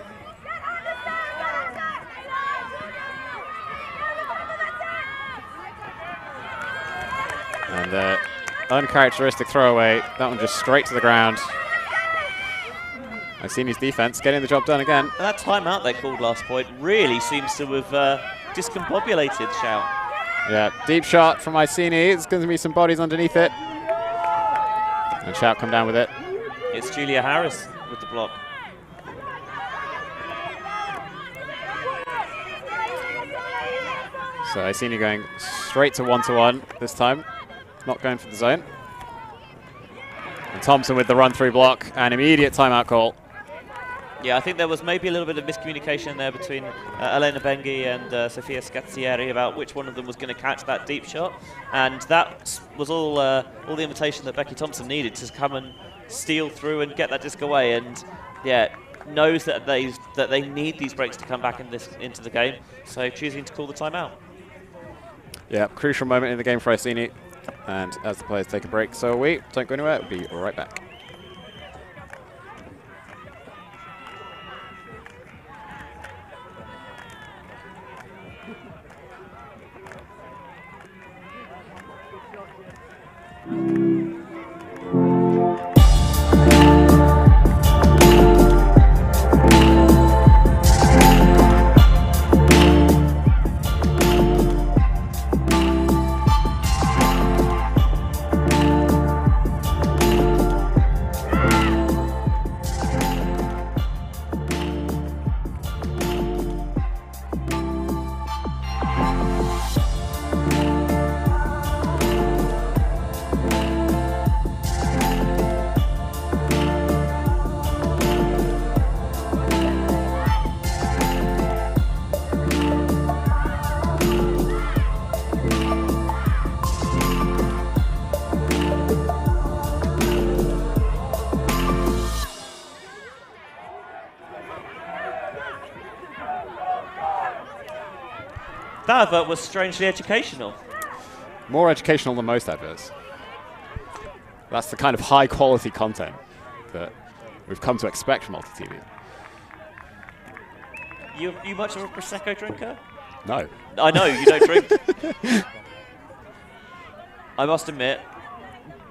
And uncharacteristic throwaway. That one just straight to the ground. Icini's defense getting the job done again. And that timeout they called last point really seems to have discombobulated Shout. Yeah, deep shot from Icini. There's going to be some bodies underneath it. And Shout come down with it. It's Julia Harris with the block. So Icini going straight to 1-to-1 this time. Not going for the zone. And Thompson with the run-through block and immediate timeout call. Yeah, I think there was maybe a little bit of miscommunication there between Elena Bengi and Sofia Scazzieri about which one of them was going to catch that deep shot, and that was all the invitation that Becky Thompson needed to come and steal through and get that disc away. And yeah, knows that they need these breaks to come back into the game, so choosing to call the timeout. Yeah, crucial moment in the game for Icini, and as the players take a break, so are we. Don't go anywhere. We'll be right back. That advert was strangely educational. More educational than most adverts. That's the kind of high quality content that we've come to expect from ULTI.TV. You much of a Prosecco drinker? No. I know, you don't drink. I must admit,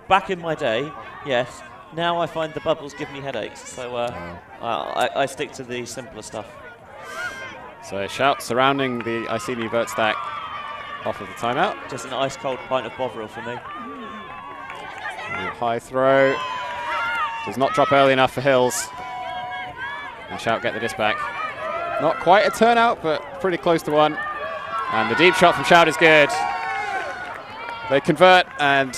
back in my day, yes, now I find the bubbles give me headaches, so I stick to the simpler stuff. So Shout surrounding the Icini vert stack off of the timeout. Just an ice cold pint of Bovril for me. High throw. Does not drop early enough for Hills. And Shout get the disc back. Not quite a turnout, but pretty close to one. And the deep shot from Shout is good. They convert and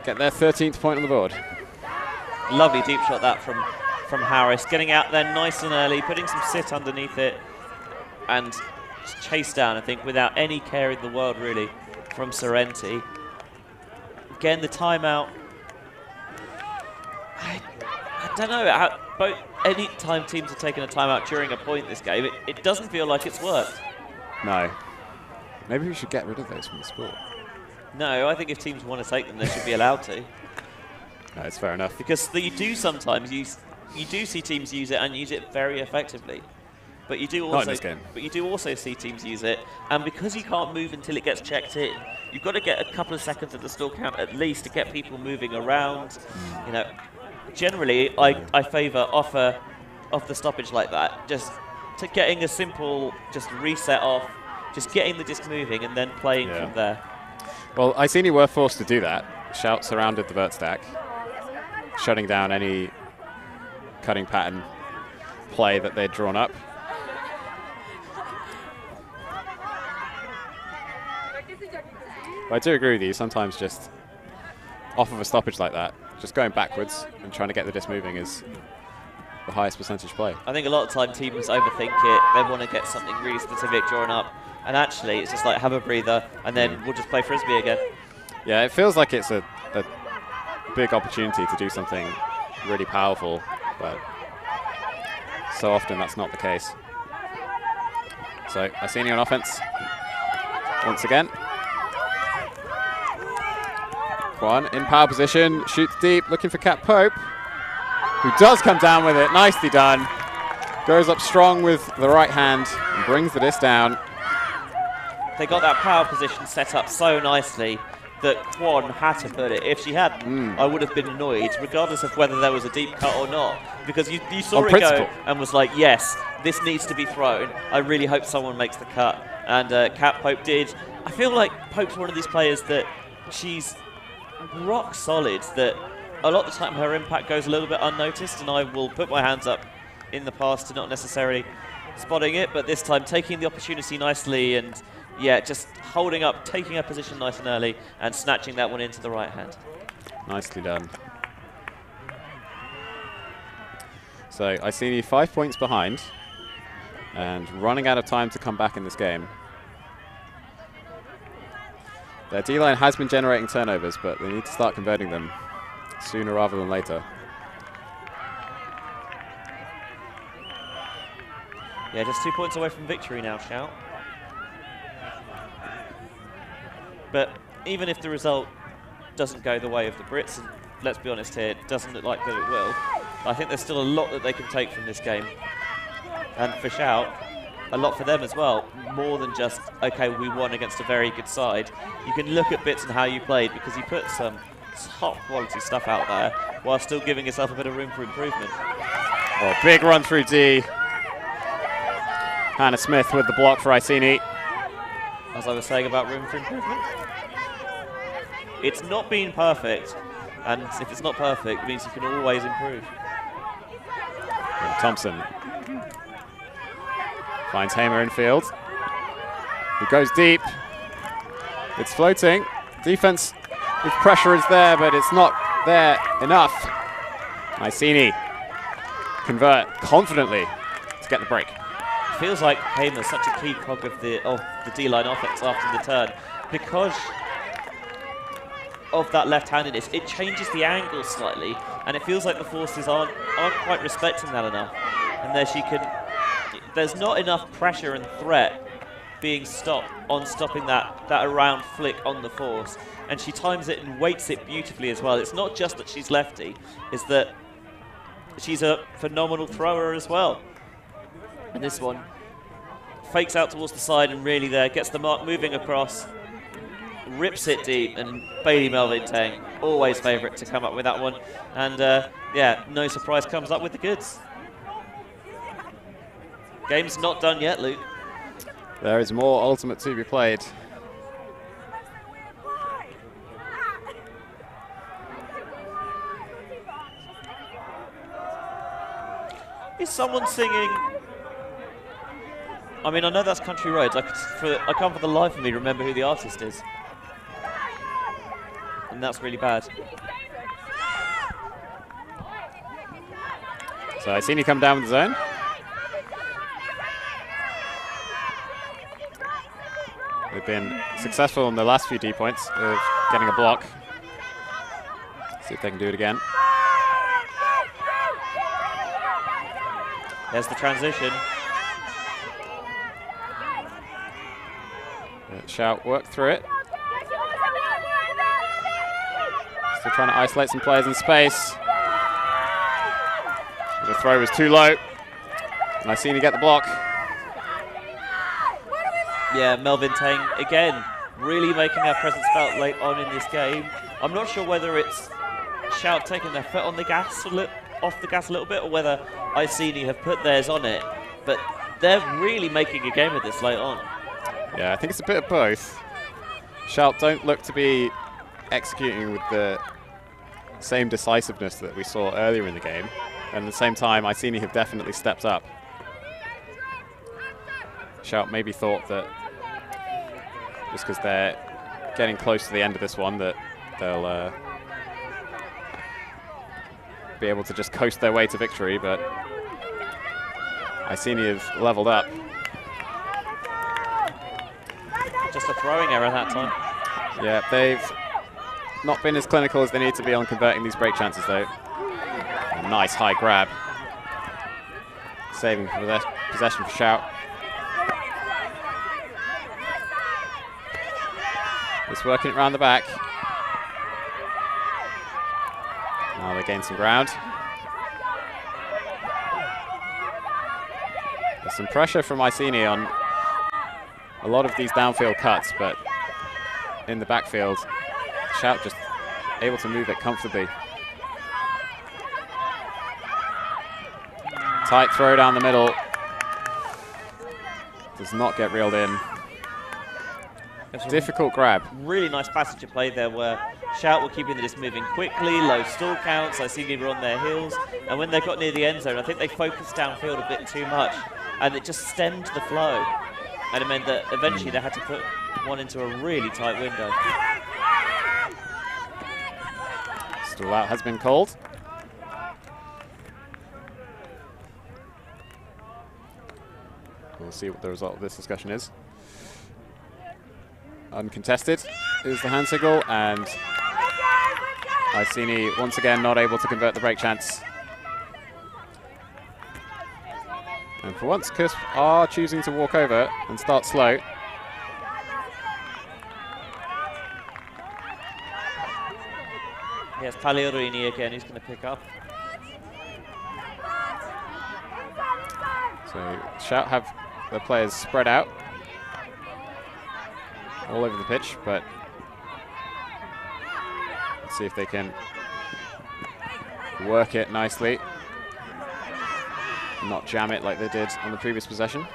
get their 13th point on the board. Lovely deep shot that from Harris. Getting out there nice and early, putting some sit underneath it. And chased down, I think, without any care in the world, really, from Sorrenti. Again, the timeout. I don't know. Any time teams are taking a timeout during a point this game, it doesn't feel like it's worked. No. Maybe we should get rid of those from the sport. No, I think if teams want to take them, they should be allowed to. No, it's fair enough. Because you do sometimes you do see teams use it and use it very effectively. But you do also, not in this game. But you do also see teams use it, and because you can't move until it gets checked in, you've got to get a couple of seconds of the stall count at least to get people moving around. You know, generally I favour off the stoppage like that, just to getting a simple just reset off, just getting the disc moving and then playing from there. Well, Icini were forced to do that. Shout surrounded the vert stack, shutting down any cutting pattern play that they'd drawn up. But I do agree with you, sometimes just off of a stoppage like that, just going backwards and trying to get the disc moving is the highest percentage play. I think a lot of time teams overthink it, they want to get something really specific drawn up, and actually it's just like have a breather and then we'll just play Frisbee again. Yeah, it feels like it's a big opportunity to do something really powerful, but so often that's not the case. So Icini on offense once again. One in power position, shoots deep, looking for Kat Pope, who does come down with it. Nicely done. Goes up strong with the right hand and brings the disc down. They got that power position set up so nicely that Kwon had to put it. If she hadn't, I would have been annoyed, regardless of whether there was a deep cut or not, because you saw on it principle. Go and was like, yes, this needs to be thrown. I really hope someone makes the cut. And Kat Pope did. I feel like Pope's one of these players that she's rock solid, that a lot of the time her impact goes a little bit unnoticed, and I will put my hands up in the past to not necessarily spotting it, but this time taking the opportunity nicely and, yeah, just holding up, taking her position nice and early and snatching that one into the right hand. Nicely done. So Icini 5 points behind and running out of time to come back in this game. Their D-line has been generating turnovers, but they need to start converting them sooner rather than later. Yeah, just 2 points away from victory now, Shout. But even if the result doesn't go the way of the Brits, and let's be honest here, it doesn't look like that it will, I think there's still a lot that they can take from this game. And for Shout, a lot for them as well. More than just, okay, we won against a very good side. You can look at bits and how you played, because you put some top quality stuff out there while still giving yourself a bit of room for improvement. Oh, big run through D. Hannah Smith with the block for Icini. As I was saying about room for improvement. It's not been perfect, and if it's not perfect, it means you can always improve. And Thompson finds Hamer in field. He goes deep. It's floating. Defense with pressure is there, but it's not there enough. Icini convert confidently to get the break. Feels like Hamer's such a key cog of the D-line offense after the turn, because of that left-handedness. It changes the angle slightly, and it feels like the forces aren't quite respecting that enough. And there she can. There's not enough pressure and threat being stopping that around flick on the force, and she times it and weights it beautifully as well. It's not just that she's lefty; it's that she's a phenomenal thrower as well. And this one fakes out towards the side and really there gets the mark moving across, rips it deep, and Bailey Melvin-Tang, always favourite to come up with that one. And yeah, no surprise, comes up with the goods. Game's not done yet, Luke. There is more Ultimate to be played. Is someone singing? I mean, I know that's Country Roads. I can't for the life of me remember who the artist is. And that's really bad. So Icini come down with the zone. They've been successful in the last few D points of getting a block. See if they can do it again. There's the transition. Shout work through it. Still trying to isolate some players in space. The throw was too low. And Icini get the block. Yeah, Melvin-Tang, again, really making her presence felt late on in this game. I'm not sure whether it's Shout taking their foot on the gas, off the gas a little bit, or whether Icini have put theirs on it. But they're really making a game of this late on. Yeah, I think it's a bit of both. Shout don't look to be executing with the same decisiveness that we saw earlier in the game. And at the same time, Icini have definitely stepped up. Shout maybe thought that just because they're getting close to the end of this one that they'll be able to just coast their way to victory, but Icini have leveled up. Just a throwing error that time. Yeah, they've not been as clinical as they need to be on converting these break chances though. A nice high grab. Saving possession for Shout. It's working it around the back. Now they gain some ground. There's some pressure from Icini on a lot of these downfield cuts, but in the backfield, Shout just able to move it comfortably. Tight throw down the middle. Does not get reeled in. Difficult grab. Really nice passage of play there where Shout were keeping this moving quickly, low stall counts. Icini were on their heels, and when they got near the end zone, I think they focused downfield a bit too much, and it just stemmed the flow, and it meant that eventually they had to put one into a really tight window. Stall out has been called. We'll see what the result of this discussion is. Uncontested is the hand signal, and Icini once again not able to convert the break chance. And for once, CUSB are choosing to walk over and start slow. Yes, Pagliarini again, he's going to pick up. So Shout have the players spread out all over the pitch, but let's see if they can work it nicely, not jam it like they did on the previous possession.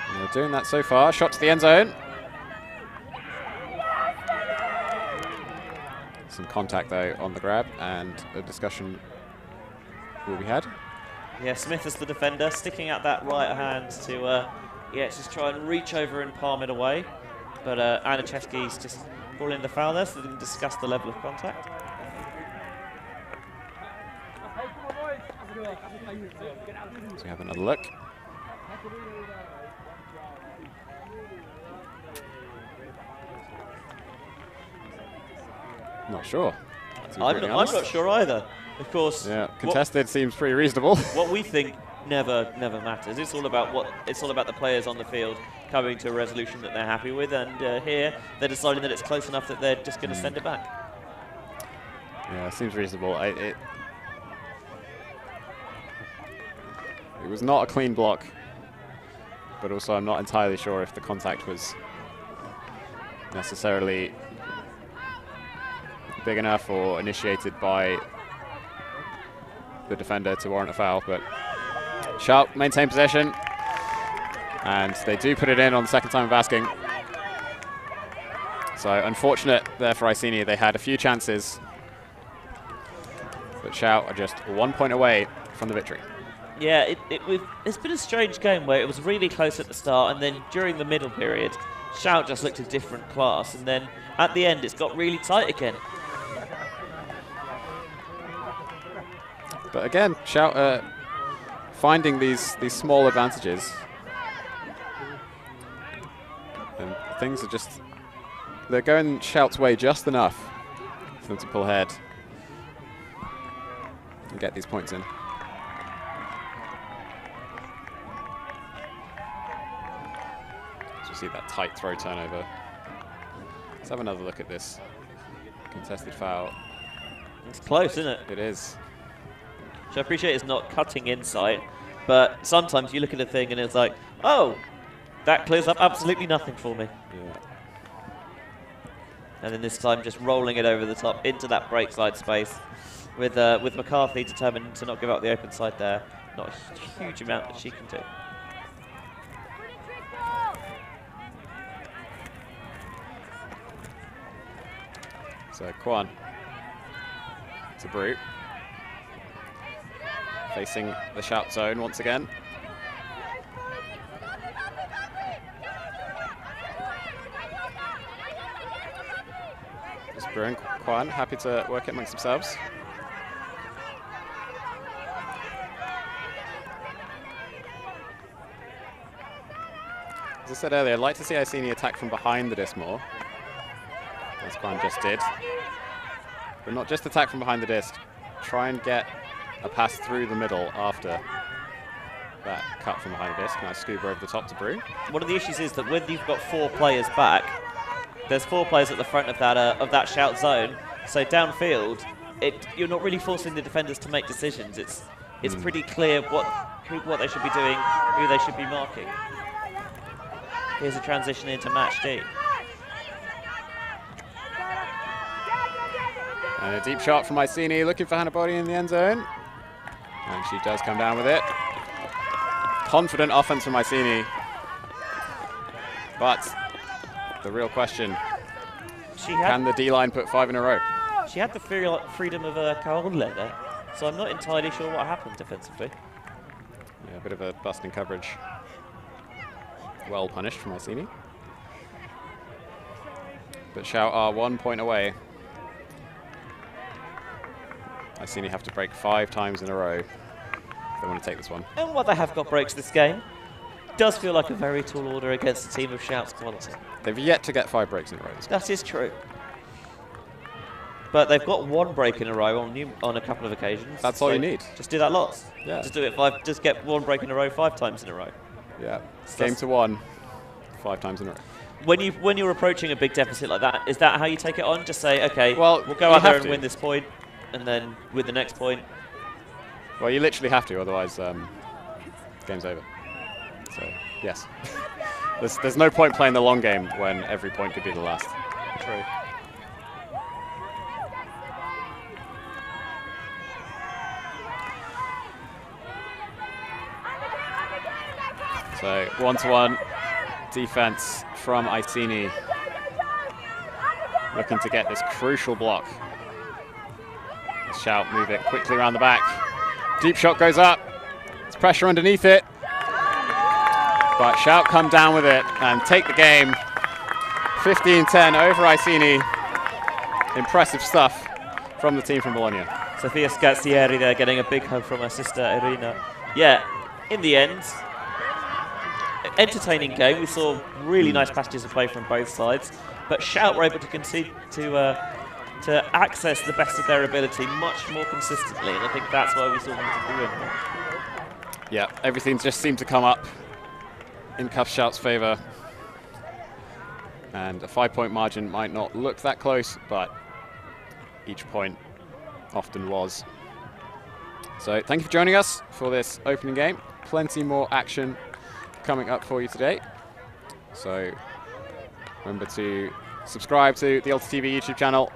And they're doing that so far. Shot to the end zone. Some contact though on the grab, and a discussion will be had. Yeah, Smith is the defender, sticking out that right hand to just try and reach over and palm it away. But Aniszewski's just calling the foul there, so they can discuss the level of contact. So we have another look. Not sure. I'm not sure either. Of course. Yeah, contested seems pretty reasonable. What we think never matters. It's all about the players on the field coming to a resolution that they're happy with, and here they're deciding that it's close enough that they're just going to send it back. Yeah, it seems reasonable. It was not a clean block, but also I'm not entirely sure if the contact was necessarily big enough or initiated by the defender to warrant a foul. But Sharp maintain possession, and they do put it in on the second time of asking. So unfortunate there for Icini. They had a few chances, but Shout are just 1 point away from the victory. Yeah, it's been a strange game where it was really close at the start, and then during the middle period, Shout just looked a different class, and then at the end it's got really tight again. But again, Shout finding these small advantages, and things are just, they're going Shout's way just enough for them to pull ahead and get these points in. So you see that tight throw turnover. Let's have another look at this contested foul. It's close, isn't it? It is. So I appreciate it's not cutting insight, but sometimes you look at a thing and it's like, oh, that clears up absolutely nothing for me. Yeah. And then this time just rolling it over the top into that break side space with McCarthy determined to not give up the open side there. Not a huge amount that she can do. So Kwan to Brute. Facing the Shout zone once again. Just Brew and Kwan happy to work it amongst themselves. As I said earlier, I'd like to see Icini attack from behind the disc more, as Kwan just did. But not just attack from behind the disc, try and get a pass through the middle after that cut from behind the disc. Nice scuba over the top to Brew. One of the issues is that when you've got 4 players back, there's 4 players at the front of that Shout zone. So downfield, you're not really forcing the defenders to make decisions. It's pretty clear what they should be doing, who they should be marking. Here's a transition into match D. And a deep shot from Icini, looking for Hannah Bodie in the end zone. And she does come down with it. confident offense from Icini. But the real question, can the D-line put 5 in a row? She had the freedom of Caorle there, so I'm not entirely sure what happened defensively. Yeah, a bit of a bust in coverage. Well punished from Icini. But Shout are 1 point away. Icini have to break 5 times in a row if they want to take this one. And what they have got breaks this game does feel like a very tall order against a team of Shout's quality. They've yet to get 5 breaks in a row. That is true. But they've got 1 break in a row on a couple of occasions. That's all you need. Just do that lots. Yeah. Just do it 5. Just get 1 break in a row 5 times in a row. Yeah. Game to 1, 5 times in a row. When you're approaching a big deficit like that, is that how you take it on? Just say, okay, well, we'll go out there and win this point, and then with the next point. Well, you literally have to, otherwise game's over. So, yes. there's no point playing the long game when every point could be the last. True. So 1-to-1 defense from Icini. Looking to get this crucial block. Shout move it quickly around the back. Deep shot goes up. There's pressure underneath it. But Shout come down with it and take the game. 15-10 over Icini. Impressive stuff from the team from Bologna. Sofia Scazzieri there getting a big hug from her sister Irina. Yeah, in the end, entertaining game. We saw really nice passages of play from both sides, but Shout were able to concede to access the best of their ability much more consistently, and I think that's why we saw them to win. Yeah, everything just seemed to come up in Cuff Shout's favour, and a 5-point margin might not look that close, but each point often was. So thank you for joining us for this opening game. Plenty more action coming up for you today. So remember to subscribe to the ULTI.TV YouTube channel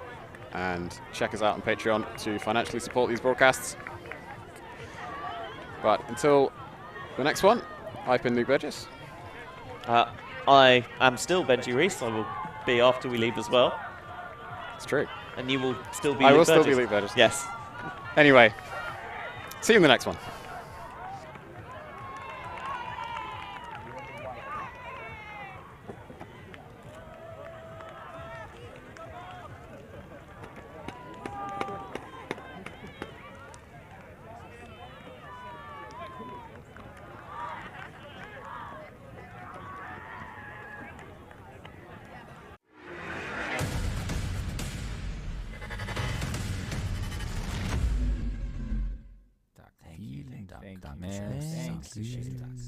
and check us out on Patreon to financially support these broadcasts. But until the next one, I've been Luke Burgess. I am still Benji Reese. I will be after we leave as well. It's true. And you will still be I Luke will still Burgess. be Luke Burgess. Yes. Anyway, see you in the next one.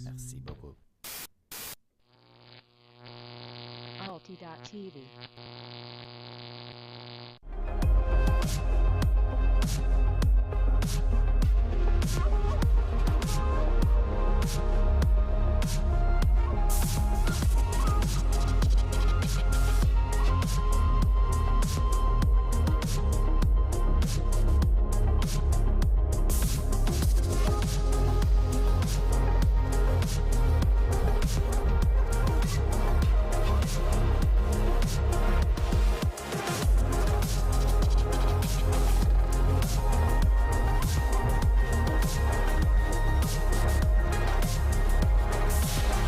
Merci beaucoup. ULTI.TV